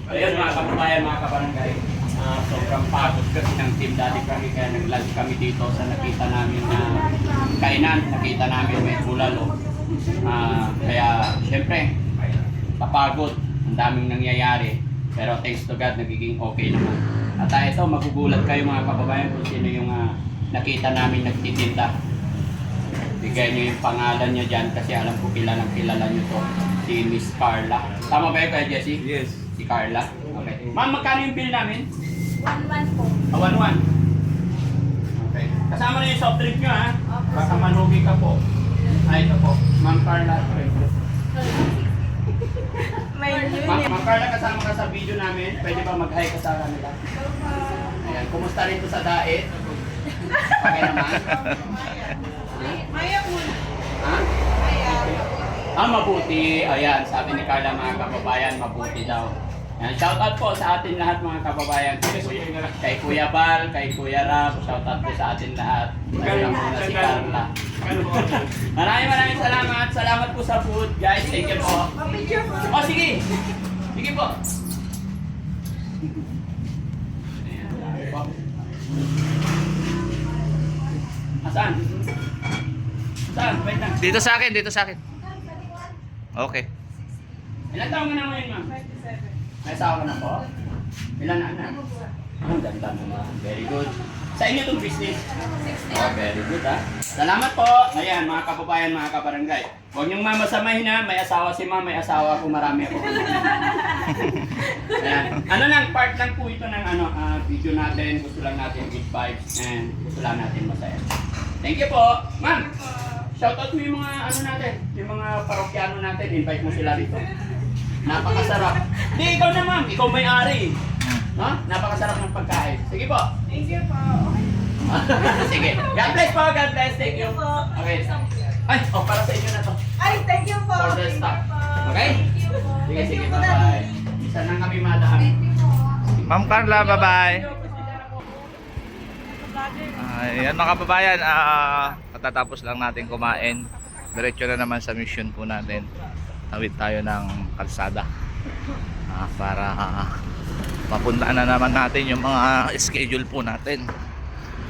Ayun mga kababayan, mga kabarangay, sobrang pagod kasi ng Team Daddy Frankie kaya nag-lunch kami dito sa nakita namin na kainan, nakita namin may bulalo. Kaya syempre, papagod, ang daming nangyayari. Pero thanks to God, nagiging okay naman. At ito, magugulat kayo mga kababayan kung sino yung nakita namin nagtitinda. Bigay niyo yung pangalan niya dyan kasi alam ko kilala niyo to. Si Miss Carla. Tama ba yun kay Jessie? Yes. Si Carla. Okay. Ma'am, magkano yung bill namin? 1-1 po. 1-1. Okay. Kasama na yung soft drink nyo ha? Opo. Baka manugi ka po. Ay, ito po. Ma'am Carla. May Ma'am Carla, kasama ka sa video namin. Pwede ba mag-hi ka sa kanila? Ayan. Kumusta rin to sa daet? Okay naman? Maya muna. Ha? Maya. Mabuti. Ayan, sabi ni Carla mga kababayan, mabuti daw. Ayan, shout out po sa atin lahat mga kababayan. Kay Kuya Bal, kay Kuya Rab, shout out po sa atin lahat. Naglang muna si Carla. Maraming salamat. Salamat po sa food. Guys, thank you po. Mapicture po. Oh, sige. Sige po. Ayan, sabi po. Saan? Saan? Wait lang. Dito sa akin, dito sa akin. Okay. Ilan taon ka na ngayon, ma'am? 27. May asawa ka na po? Ilan na anak? Ang ganda naman. Very good. Sa inyo itong business? 60. Oh, very good ha. Salamat po. Ayan, mga kababayan, mga kabarangay. Huwag niyong mamasamahin ha. May asawa si ma'am, may asawa ako, marami ako. Ayan. Ano lang, part lang po ito ng video natin. Gusto lang natin good vibes and gusto lang natin masaya. Thank you po. Ma'am, shoutout mo yung mga natin, yung mga parokyano natin. Invite mo sila dito. Napakasarap. Hindi, ikaw na ma'am. Ikaw may-ari. Ha? Napakasarap ng pagkain. Sige po. Thank you po. Sige. God bless po. God bless. Thank you. Okay. Ay, para sa inyo na to. Ay, thank you po. For the Thank you stock. po. Okay? Thank you po. Sige, Thank sige. you po, Bye-bye. Daddy. Isa lang kami madaan. Thank you po. Ma'am Carla, bye-bye. Ayan mga kababayan, katatapos lang natin kumain. Diretso na naman sa mission po natin. Tawid tayo ng kalsada para mapuntaan na naman natin yung mga schedule po natin.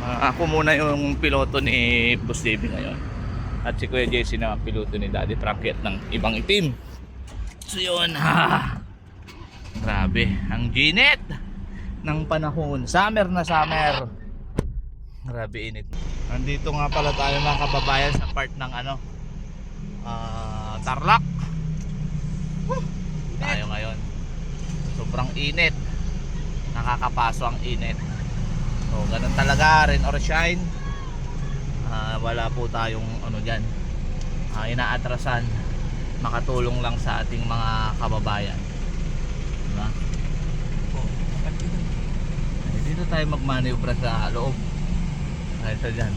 Ako muna yung piloto ni Boss Davey ngayon. At si Kuya Jesse na piloto ni Daddy Frankie at ng ibang itim. So yun, grabe, ang ginit ng panahon. Summer na summer. Grabe init. Nandito nga pala tayo mga kababayan sa part ng Tarlac. Tayo ngayon. Sobrang init. Nakakapaso ang init. So ganun talaga, rain or shine. Wala po tayong dyan. Inaatrasan. Makatulong lang sa ating mga kababayan. Diba? Dito tayo magmanewra sa loob. Kahit sa dyan.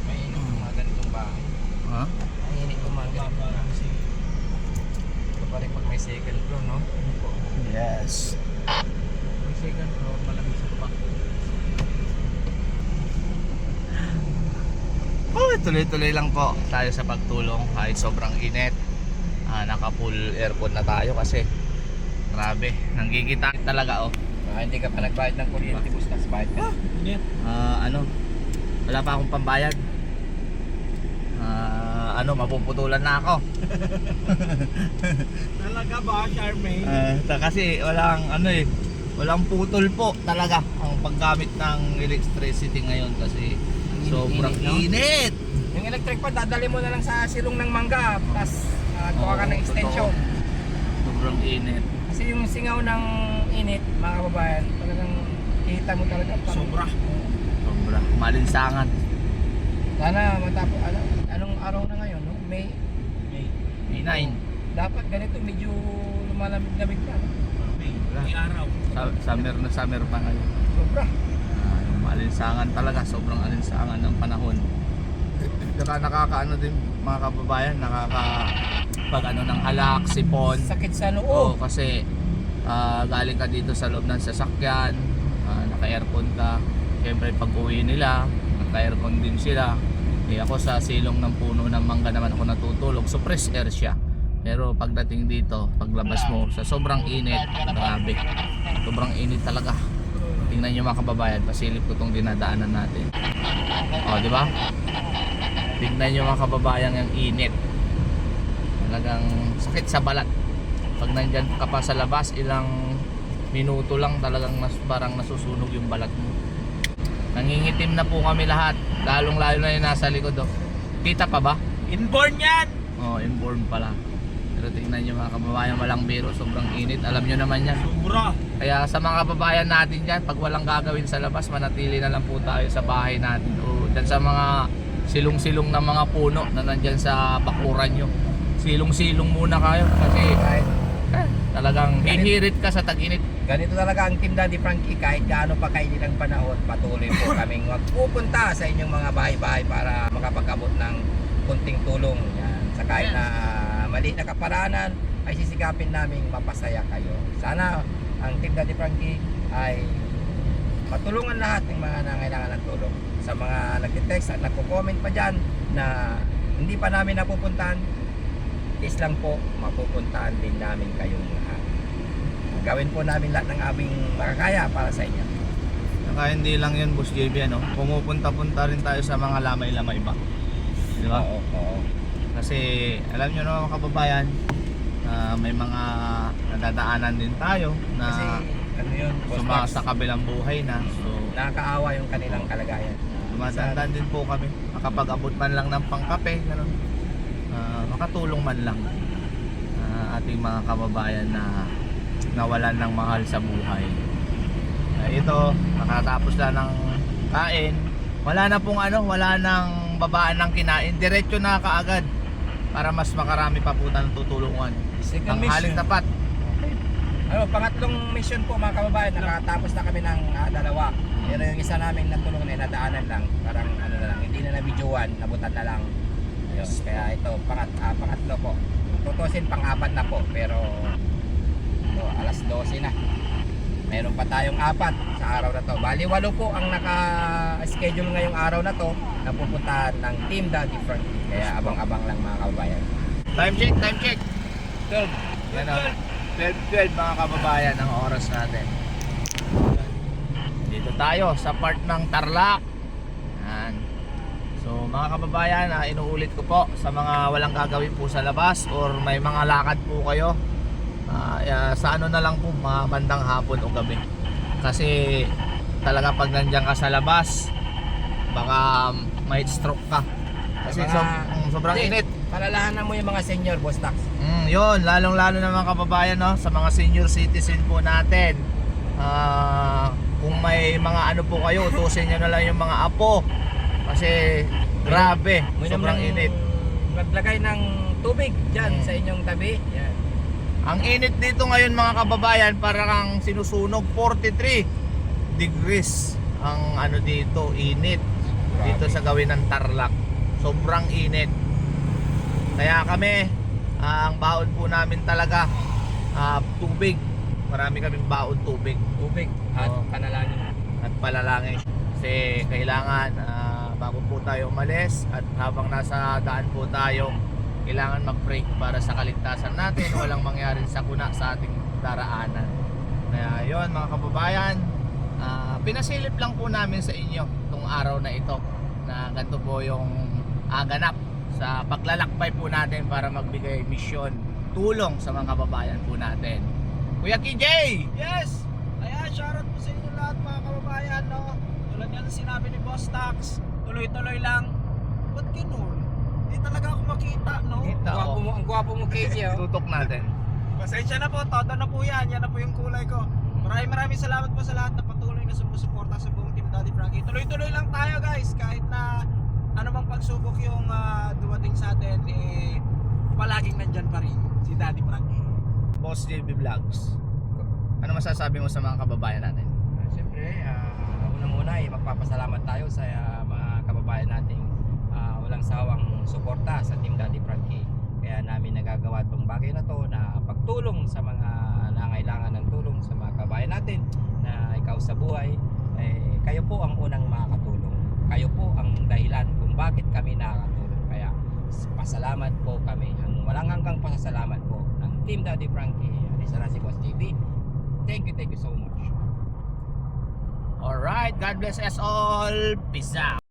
Mainit yung mga ganitong bahay. Ha? Mainit yung mga ganitong bahay. Kasi ito pa rin pag may second floor, no? Yes. May second floor, malamig sa baba. Tuloy-tuloy lang po tayo sa pagtulong kahit sobrang init. Naka full aircon na tayo kasi grabe, nanggigita talaga Hindi ka pa nagbayad ng kuryente, bustas bayad ka. Wala pa akong pambayad. Mapuputulan na ako. Talaga ba, Charmaine? Kasi walang putol po talaga ang paggamit ng electricity ngayon kasi sobrang Init, no? init. Yung electric pan, dadali mo na lang sa silong ng mangga. Tapos, kuha ka ng extension. Sobrang init. Kasi yung singaw ng init, mga kababayan, talagang kita mo talaga. Sobra. Sobra. Malinsangan. Sana matapos, anong araw na ngayon, no? May May 9. dapat ganito, medyo lumalamig-lamig na. No? May araw. Summer na summer pa ngayon. Sobra. Malinsangan talaga, sobrang alinsangan ng panahon. Saka nakakaano din mga kababayan, pag ng alak, sipon. Sakit sa Oo, noo. kasi galing ka dito sa loob ng sasakyan, naka-aircon ka. Siyempre pag uwi nila, naka-aircon din sila. Ako sa silong ng puno ng mangga naman ako natutulog. So fresh air siya. Pero pagdating dito, paglabas mo sa sobrang init, grabe. Sobrang init talaga. Tingnan nyo mga kababayan, pasilip ko itong dinadaanan natin. O, di ba? Tingnan nyo mga kababayan yung init. Talagang sakit sa balat. Pag nandyan ka pa sa labas, ilang minuto lang talagang parang nasusunog yung balat mo. Nangingitim na po kami lahat. Lalong lalo na yung nasa likod. Oh. Kita pa ba? Inborn yan! Oh, inborn pala. Pero tingnan nyo mga kababayan, walang biro, sobrang init. Alam nyo naman yan. Sobra! Kaya sa mga kababayan natin dyan, pag walang gagawin sa labas, manatili na lang po tayo sa bahay natin. O dyan sa mga silong-silong na mga puno na nandyan sa bakuran nyo. Silong-silong muna kayo kasi talagang hihirit ka sa tag-init. Ganito talaga ang Team Daddy Frankie, kahit gaano pa kainit ang panahon, patuloy po kaming magpupunta sa inyong mga bahay-bahay para makapag-abot ng kunting tulong. Yan. Sa kahit na maliit na kaparanan, ay sisikapin naming mapasaya kayo. Sana ang Team Daddy Frankie ay matulungan lahat ng mga nangailangan ng tulong. Sa mga nagtitext at nagko-comment pa dyan na hindi pa namin napupuntahan, is lang po, mapupuntahan din namin kayong lahat. Gawin po namin lahat ng aming makakaya para sa inyo. Saka hindi lang yun, Boss JB, ano? Pumupunta-punta rin tayo sa mga lamay-lamay ba? Di ba? Oo. Kasi alam nyo naman mga kababayan, may mga nadadaanan din tayo na Kasi ano yun, sa kabilang buhay na. So nakakaawa yung kanilang kalagayan. tumatandaan din po kami. Makapag-abot man lang ng pangkape, ganun. Makatulong man lang ating mga kababayan na nawalan ng mahal sa buhay. Ito, nakatapos na ng kain. Wala na pong wala nang babaan ng kinain. Diretso na kaagad para mas makarami pa po tayong tutulungan. Second Tanghaling mission. tapat. Pangatlong mission po mga kababayan, nakatapos na kami ng dalawa. Pero yung isa namin natulungan ay nadaanan lang, parang ano na lang, hindi na na-videoan, nabutan na lang. Yun. Kaya ito, pangatlo po. Tutusin pang-apat na po, pero alas 12 na. Meron pa tayong 4 sa araw na to. Bali 8 po ang naka-schedule ngayong araw na to na pupuntahan ng Team Daddy Frankie. Kaya abang-abang lang mga kababayan. Time check. 12. Yan o. 12 mga kababayan ang oras natin. Dito tayo sa part ng Tarlac. Yan. So mga kababayan, inuulit ko po sa mga walang gagawin po sa labas or may mga lakad po kayo, sa na lang po, mga bandang hapon o gabi. Kasi talaga pag nandiyan ka sa labas, baka may stroke ka. Kasi sobrang init. Palalahanan mo yung mga senior, Boss Tax. Yun, lalong-lalo na mga kababayan, no, sa mga senior citizen po natin. Kung may mga po kayo, utusin nyo na lang yung mga apo. Kasi grabe, sobrang init. Maglagay ng tubig dyan sa inyong tabi. Yan. Ang init dito ngayon mga kababayan, parang sinusunog. 43 degrees ang dito, init. Dito sa gawin ng Tarlac. Sobrang init. Kaya kami, ang baon po namin talaga, tubig. Marami kaming baon tubig. Tubig at panalangin. At palalangin. Kasi kailangan, bago po tayo umalis at habang nasa daan po tayo, kailangan mag-break para sa kaligtasan natin, walang mangyaring sakuna sa ating daraanan. Kaya yun mga kababayan, pinasilip lang po namin sa inyo itong araw na ito na ganito po yung ganap sa paglalakbay po natin para magbigay misyon, tulong sa mga kababayan po natin. Kuya KJ! Yes! Ayan, shoutout po sa inyo lahat mga kababayan, no? Tulad yan sinabi ni Boss Tax, tuloy-tuloy lang. Ba't ganun? Hindi talaga ako makita, no? Ang gwapo mo, KJ. Tutok natin. Pasensya na po, todo na po yan. Yan na po yung kulay ko. Maraming salamat po sa lahat na patuloy na sumusuporta sa buong Team Daddy Frankie. Tuloy-tuloy lang tayo guys, kahit na anumang pagsubok yung dumating sa atin, palaging nandyan pa rin si Daddy Frankie. Boss JB Vlogs, ano masasabi mo sa mga kababayan natin? Siyempre, unang-una magpapasalamat tayo sa mga kababayan nating walang sawang suporta sa Team Daddy Frankie. Kaya namin nagagawa itong bagay na to na pagtulong sa mga nangailangan ng tulong sa mga kababayan natin na ikaw sa buhay, kayo po ang unang makakatulong. Kayo po ang dahilan kung kung bakit kami nakakatulong. Kaya pasalamat po kami, walang hanggang pasasalamat po ng Team Daddy Frankie. Isa na si Boss TV. Thank you so much. Alright, God bless us all. Peace out.